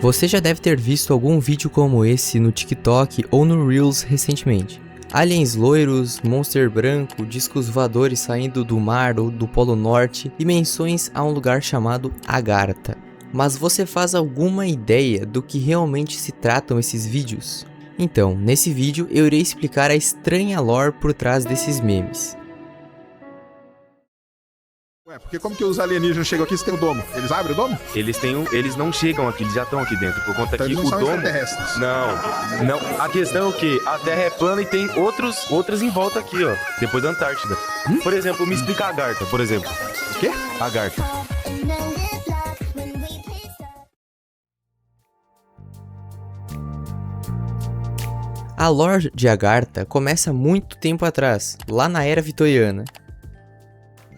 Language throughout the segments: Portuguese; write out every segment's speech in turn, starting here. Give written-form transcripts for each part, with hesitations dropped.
Você já deve ter visto algum vídeo como esse no TikTok ou no Reels recentemente. Aliens loiros, monster branco, discos voadores saindo do mar ou do Polo Norte e menções a um lugar chamado Agartha. Mas você faz alguma ideia do que realmente se tratam esses vídeos? Então, nesse vídeo eu irei explicar a estranha lore por trás desses memes. Ué, porque como que os alienígenas chegam aqui se tem o domo? Eles abrem o domo? Eles não chegam aqui, eles já estão aqui dentro, por conta Então que eles não o são domo... extraterrestres. Não. A questão é o quê? A Terra é plana e tem outras em volta aqui, ó. Depois da Antártida. Por exemplo, me explica a Agartha, por exemplo. O quê? Agartha. A lore de Agartha começa muito tempo atrás, lá na Era Vitoriana.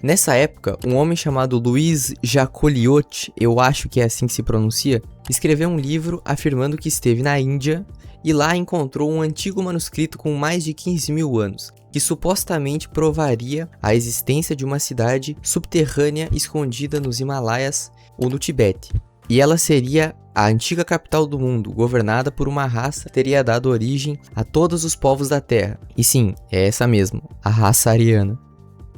Nessa época, um homem chamado Louis Jacoliot, eu acho que é assim que se pronuncia, escreveu um livro afirmando que esteve na Índia e lá encontrou um antigo manuscrito com mais de 15 mil anos, que supostamente provaria a existência de uma cidade subterrânea escondida nos Himalaias ou no Tibete. E ela seria a antiga capital do mundo, governada por uma raça que teria dado origem a todos os povos da Terra. E sim, é essa mesmo, a raça ariana.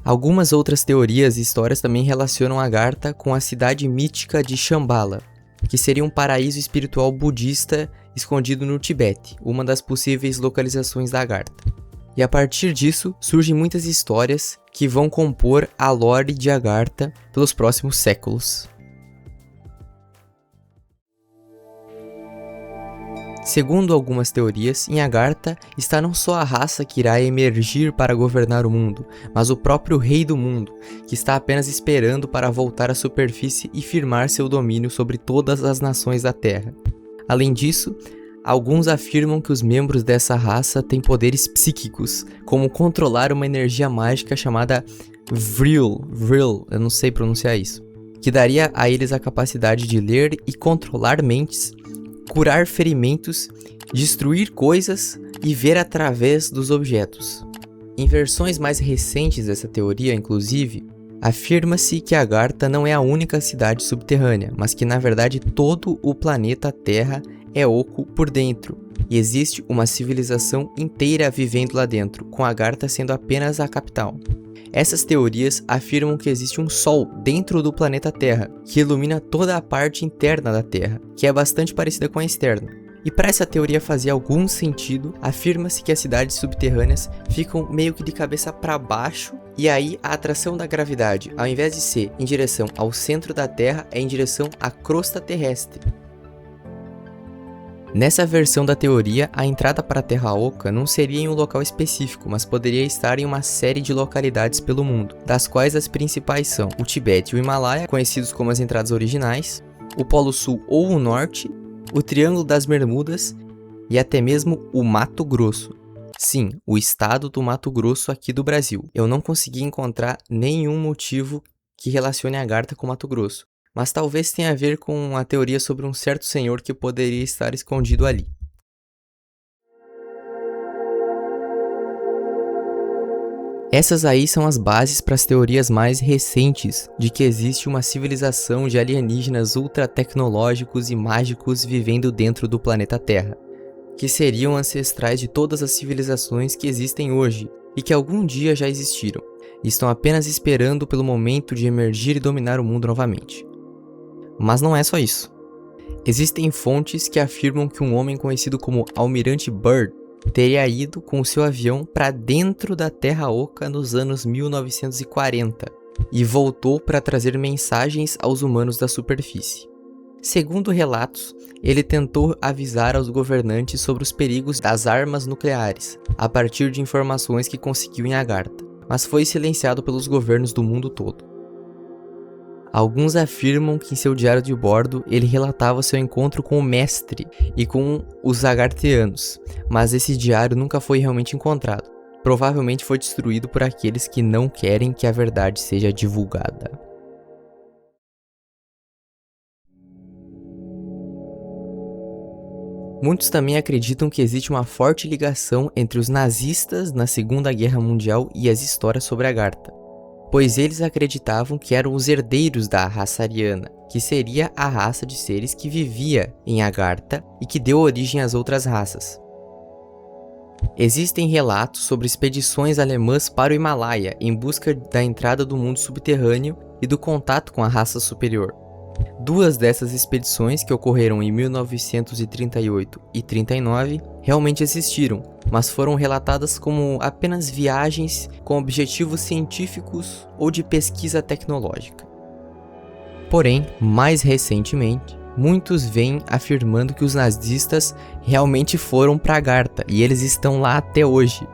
Algumas outras teorias e histórias também relacionam Agartha com a cidade mítica de Shambhala, que seria um paraíso espiritual budista escondido no Tibete, uma das possíveis localizações da Agartha. E a partir disso, surgem muitas histórias que vão compor a lore de Agartha pelos próximos séculos. Segundo algumas teorias, em Agartha está não só a raça que irá emergir para governar o mundo, mas o próprio rei do mundo, que está apenas esperando para voltar à superfície e firmar seu domínio sobre todas as nações da Terra. Além disso, alguns afirmam que os membros dessa raça têm poderes psíquicos, como controlar uma energia mágica chamada Vril, eu não sei pronunciar isso, que daria a eles a capacidade de ler e controlar mentes, curar ferimentos, destruir coisas e ver através dos objetos. Em versões mais recentes dessa teoria, inclusive, afirma-se que Agartha não é a única cidade subterrânea, mas que na verdade todo o planeta Terra é oco por dentro, e existe uma civilização inteira vivendo lá dentro, com Agartha sendo apenas a capital. Essas teorias afirmam que existe um Sol dentro do planeta Terra, que ilumina toda a parte interna da Terra, que é bastante parecida com a externa. E para essa teoria fazer algum sentido, afirma-se que as cidades subterrâneas ficam meio que de cabeça para baixo, e aí a atração da gravidade, ao invés de ser em direção ao centro da Terra, é em direção à crosta terrestre. Nessa versão da teoria, a entrada para a Terra Oca não seria em um local específico, mas poderia estar em uma série de localidades pelo mundo, das quais as principais são o Tibete e o Himalaia, conhecidos como as entradas originais, o Polo Sul ou o Norte, o Triângulo das Bermudas e até mesmo o Mato Grosso. Sim, o estado do Mato Grosso aqui do Brasil. Eu não consegui encontrar nenhum motivo que relacione a Agartha com Mato Grosso, mas talvez tenha a ver com a teoria sobre um certo senhor que poderia estar escondido ali. Essas aí são as bases para as teorias mais recentes de que existe uma civilização de alienígenas ultra-tecnológicos e mágicos vivendo dentro do planeta Terra, que seriam ancestrais de todas as civilizações que existem hoje e que algum dia já existiram, e estão apenas esperando pelo momento de emergir e dominar o mundo novamente. Mas não é só isso. Existem fontes que afirmam que um homem conhecido como Almirante Byrd teria ido com o seu avião para dentro da Terra Oca nos anos 1940 e voltou para trazer mensagens aos humanos da superfície. Segundo relatos, ele tentou avisar aos governantes sobre os perigos das armas nucleares, a partir de informações que conseguiu em Agartha, mas foi silenciado pelos governos do mundo todo. Alguns afirmam que em seu diário de bordo ele relatava seu encontro com o mestre e com os agarthianos, mas esse diário nunca foi realmente encontrado. Provavelmente foi destruído por aqueles que não querem que a verdade seja divulgada. Muitos também acreditam que existe uma forte ligação entre os nazistas na Segunda Guerra Mundial e as histórias sobre Agartha. pois eles acreditavam que eram os herdeiros da raça ariana, que seria a raça de seres que vivia em Agartha e que deu origem às outras raças. Existem relatos sobre expedições alemãs para o Himalaia em busca da entrada do mundo subterrâneo e do contato com a raça superior. 2 dessas expedições, que ocorreram em 1938 e 39, realmente existiram, mas foram relatadas como apenas viagens com objetivos científicos ou de pesquisa tecnológica. Porém, mais recentemente, muitos vêm afirmando que os nazistas realmente foram para Agartha e eles estão lá até hoje.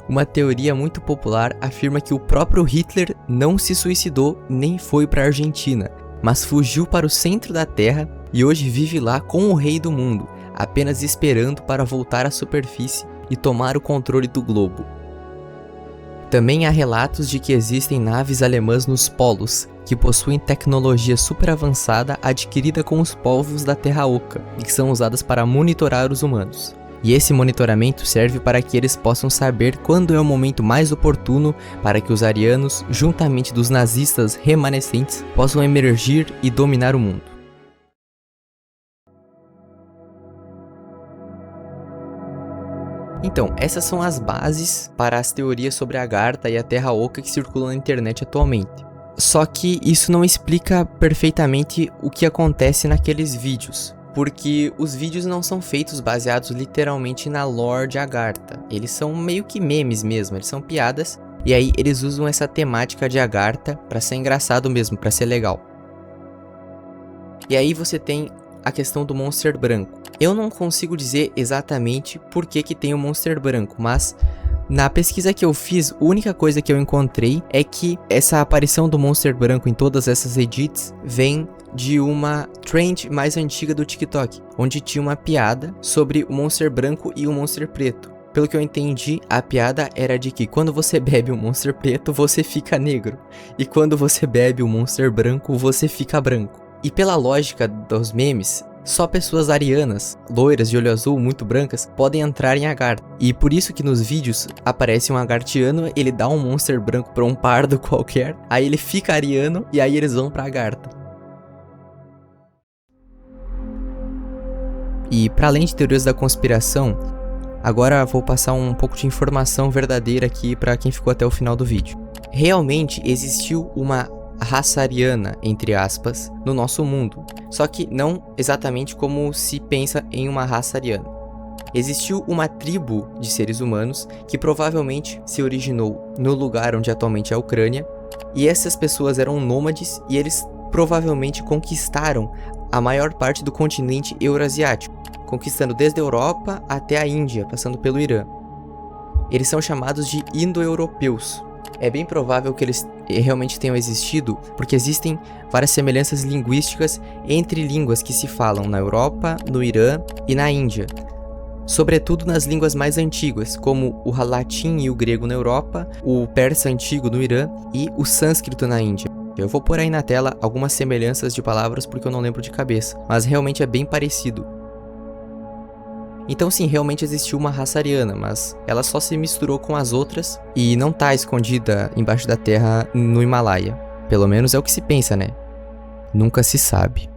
Uma teoria muito popular afirma que o próprio Hitler não se suicidou nem foi para a Argentina, mas fugiu para o centro da Terra e hoje vive lá com o rei do mundo, apenas esperando para voltar à superfície e tomar o controle do globo. Também há relatos de que existem naves alemãs nos polos, que possuem tecnologia super avançada adquirida com os povos da Terra Oca e que são usadas para monitorar os humanos. E esse monitoramento serve para que eles possam saber quando é o momento mais oportuno para que os arianos, juntamente dos nazistas remanescentes, possam emergir e dominar o mundo. Então, essas são as bases para as teorias sobre Agartha e a Terra Oca que circulam na internet atualmente. Só que isso não explica perfeitamente o que acontece naqueles vídeos, porque os vídeos não são feitos baseados literalmente na lore de Agartha. Eles são meio que memes mesmo, eles são piadas, e aí eles usam essa temática de Agartha pra ser engraçado mesmo, pra ser legal. E aí você tem a questão do Monster Branco. Eu não consigo dizer exatamente por que tem o Monster Branco, mas na pesquisa que eu fiz, a única coisa que eu encontrei é que essa aparição do Monster Branco em todas essas edits vem de uma trend mais antiga do TikTok, onde tinha uma piada sobre o Monster Branco e o Monster Preto. Pelo que eu entendi, a piada era de que quando você bebe um Monster Preto, você fica negro, e quando você bebe um Monster Branco, você fica branco. E pela lógica dos memes, só pessoas arianas, loiras de olho azul, muito brancas, podem entrar em Agartha. E por isso que nos vídeos aparece um agartiano, ele dá um Monster Branco pra um pardo qualquer, aí ele fica ariano e aí eles vão pra Agartha. E para além de teorias da conspiração, agora vou passar um pouco de informação verdadeira aqui para quem ficou até o final do vídeo. Realmente existiu uma raça ariana, entre aspas, no nosso mundo, só que não exatamente como se pensa em uma raça ariana. Existiu uma tribo de seres humanos que provavelmente se originou no lugar onde atualmente é a Ucrânia, e essas pessoas eram nômades e eles provavelmente conquistaram a maior parte do continente eurasiático, conquistando desde a Europa até a Índia, passando pelo Irã. Eles são chamados de indo-europeus. É bem provável que eles realmente tenham existido, porque existem várias semelhanças linguísticas entre línguas que se falam na Europa, no Irã e na Índia. Sobretudo nas línguas mais antigas, como o latim e o grego na Europa, o persa antigo no Irã e o sânscrito na Índia. Eu vou pôr aí na tela algumas semelhanças de palavras porque eu não lembro de cabeça, mas realmente é bem parecido. Então sim, realmente existiu uma raça ariana, mas ela só se misturou com as outras e não tá escondida embaixo da terra no Himalaia. Pelo menos é o que se pensa, né? Nunca se sabe.